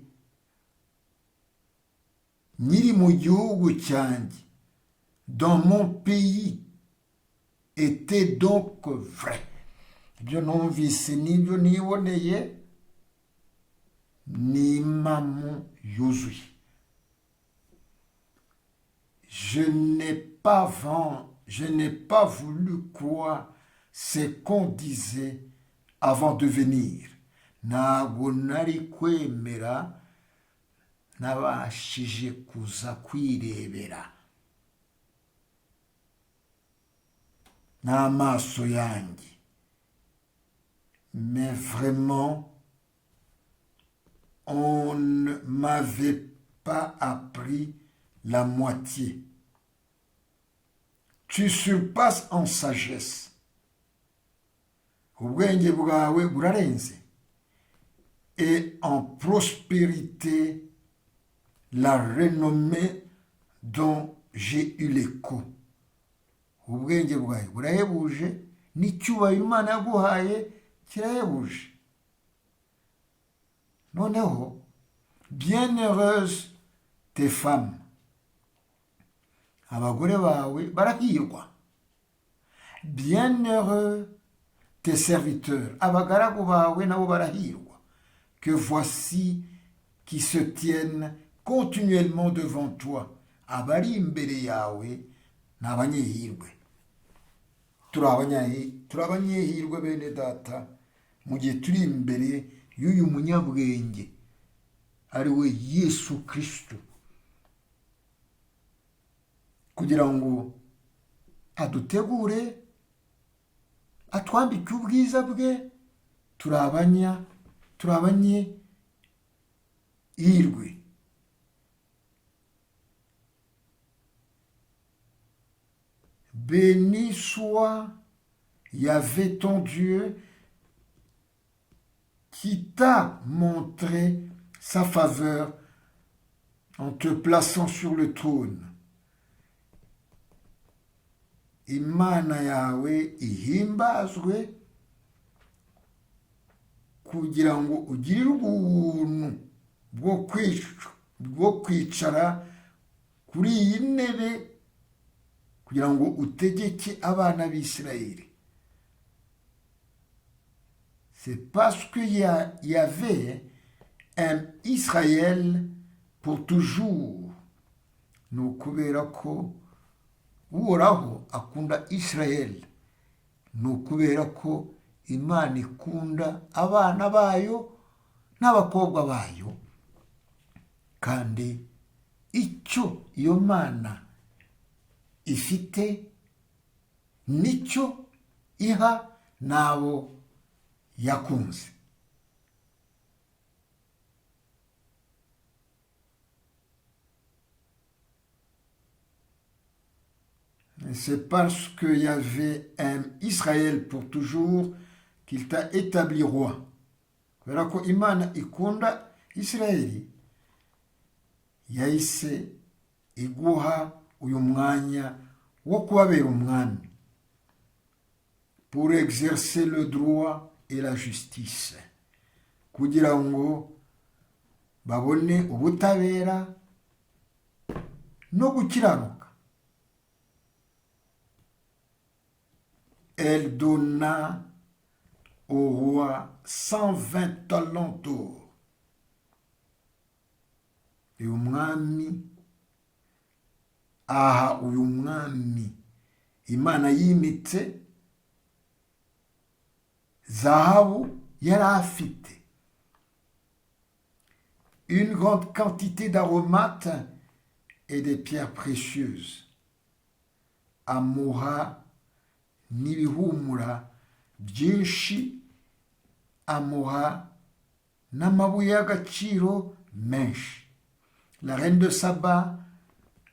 nyiri mu gihugu cyanjye, dans mon pays, était donc vrai. Ibyo numvise n'ibyo niboneye ni impamo yuzuye. Je n'ai pas voulu croire ce qu'on disait avant de venir. Ntabwo nari kwemera, nabashije kuza kwirebera n'amaso yanjye. Mais vraiment, on ne m'avait pas appris la moitié. Tu surpasses en sagesse. Ubwenge bwawe burarenze. Et en prospérité, la renommée dont j'ai eu l'écho. Ubwenge bwawe burahebuje, n'icyubahiro Imana yaguhaye kirahebuje. Noneho, bienheureuses tes femmes, abagore bawe barahirwa. Bienheureux tes serviteurs, abagaragu bawe nabo barahirwa. Que voici qui se tiennent continuellement devant toi. Abari imbere yawe n'abanyehirwe. Turi abanyehirwe bene data, mu gihe turi imbere y'uyu munyabwenge ari we Yesu Kristo, kugira ngo adutegure, atwambike ubwiza bwe. Turi abanyehirwe. Béni soit Yahvé ton Dieu qui t'a montré sa faveur en te plaçant sur le trône. Imana yawe ihimbazwe kugira ngo ugirire ubuntu bwo kwicara kuri iyi ntebe, kugira ngo utegeke abana b'Isirayeli. C'est parce qu'il y avait un Israël pour toujours. Ni ukubera ko Uhoraho akunda Israel. Ni ukubera ko Imana ikunda abana bayo n'abakobwa bayo, kandi icyo iyo Mana ifite nicyo iha n'abo yakunze. c'est parce qu'il y avait un Israël pour toujours qu'il t'a établi roi. Kubera ko Imana ikunda Isirayeli, yahise iguha uyu mwanya wo kubabera umwami, pour exercer le droit et la justice, kugira ngo babone ubutabera no gukiranuka. Elle donna au roi 120 talents d'or. Uyu mwami aha uyu mwami Imana yimitse zahabu yari afite, une grande quantité d'aromates et des pierres précieuses, amuha n'ibihumura byinshi, amuha n'amabuye y'agaciro menshi. La reine de Saba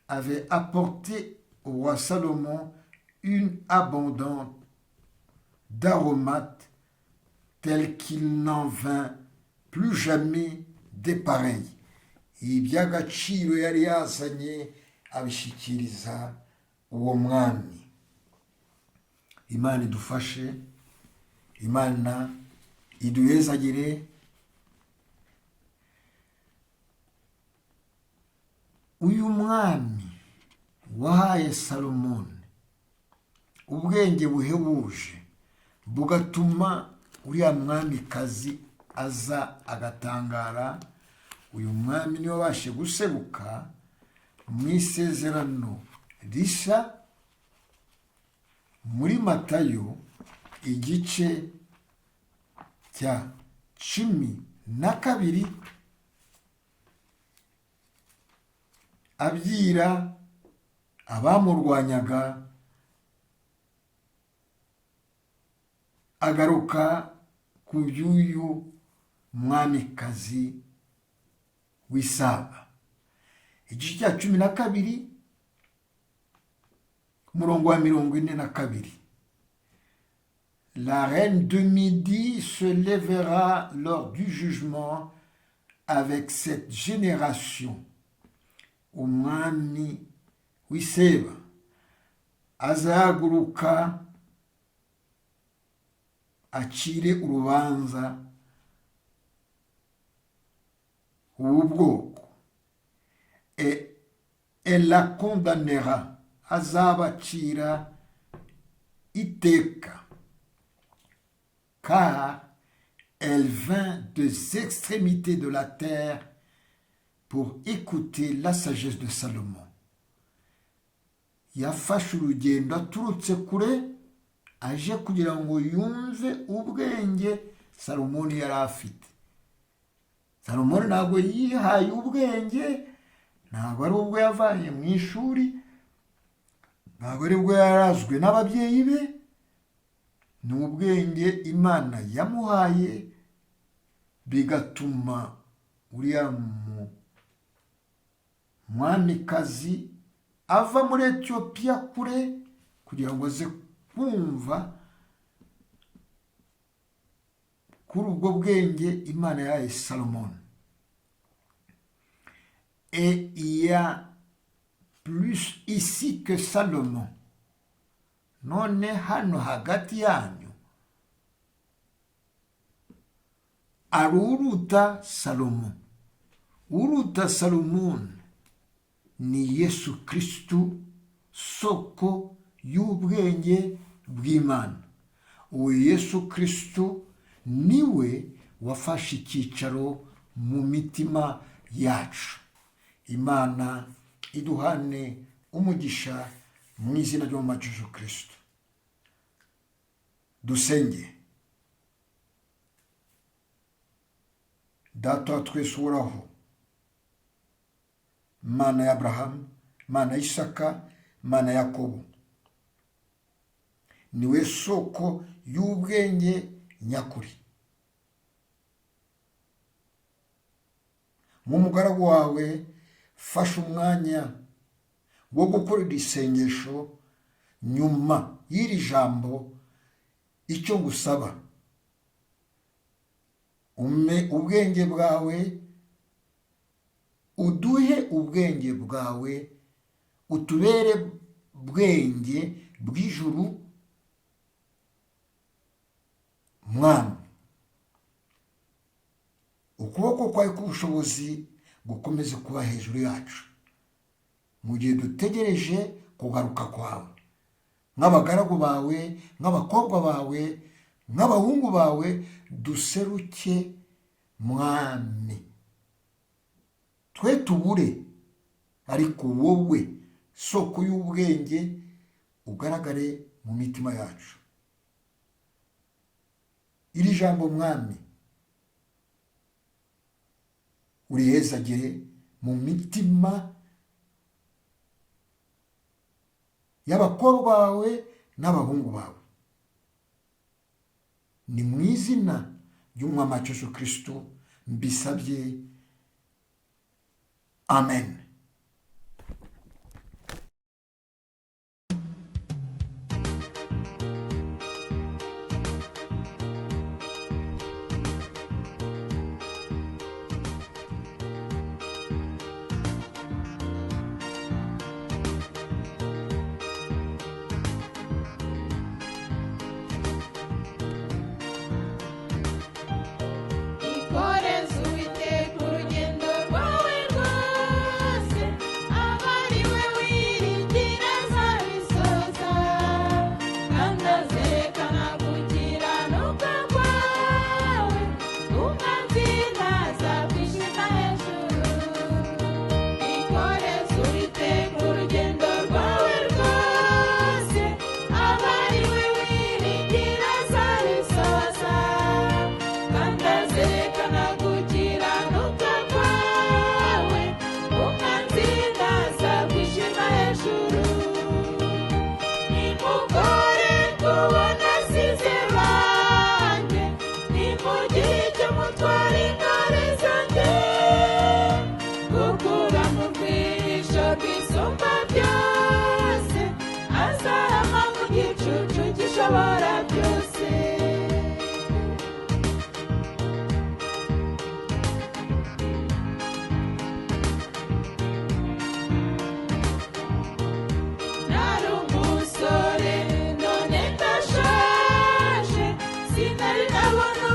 avait apporté au roi Salomon une abondance d'aromates tel qu'il n'en vint plus jamais des pareils. Iby'agaciro yari yazanye abishyikiriza uwo mwami. Imana idufashe, Imana iduhezagire. Uyu mwami wahaye Salomoni ubwenge buhebuje, bugatuma uriya mwamikazi aza agatangara. Uyu mwami niwe wabashe guseruka mu isezerano rishya muri Matayo igice cya 12, abwira abamurwanyaga, agaruka ku by'uyu mwamikazi w'Isaba. Igice cya 12 umurongo wa 42. La reine de Midi se lèvera lors du jugement avec cette génération. Umwami w'Iseba azahaguruka acire urubanza ubu bwoko, et elle la condamnera, azabacira iteka, car elle vint des extrémités de la terre pour écouter la sagesse de Salomon. Yafashe urugendo aturutse kure aje kugira ngo yumve ubwenge Salomoni yari afite. Salomoni ntabwo yihaye ubwenge, ntabwo ari ubwo yavanye mu ishuri, ntabwo ari ubwo yarazwe n'ababyeyi be, ni ubwenge Imana yamuhaye, bigatuma uriya mwamikazi ava muri Etiyopiya kure kugira ngo aze kumva kuri ubwo bwenge Imana yahaye Salomon. Et il y a plus ici que Salomon. None hano hagati yanyu ari uruta Salomon. Uruta Salomon ni Yesu Kristu, soko y'ubwenge bw'Imana. Uwo Yesu Kristu niwe wafashe icyicaro mu mitima yacu. Imana iduhane umugisha mu izina ry'Umwami Yesu Kristu. Dusenge. Data wa twese uhoraho, Mana ya Abrahamu, Mana ya Isaka, Mana ya Yakobo, niwe soko y'ubwenge nyakuri. Mu mugaragu wawe fasha umwanya wo gukorera isengesho nyuma y'iri jambo icyo ngusaba, ume ubwenge bwawe, uduhe ubwenge bwawe, utubere bwenge bw'ijuru mwami. Ukuboko kwawe k'ubushobozi gukomeze kuba hejuru yacu mu gihe dutegereje kugaruka kwawe, nk'abagaragu bawe, nk'abakobwa bawe, nk'abahungu bawe, duseruke mwami. Twe tubure, ariko wowe soko y'ubwenge ugaragare mu mitima yacu. Iri jambo mwami urihezagire mu mitima y'abakobwa bawe n'abahungu bawe, ni mu izina ry'umwami wacu Yesu Kristo mbisabye, amen. Sinari nabona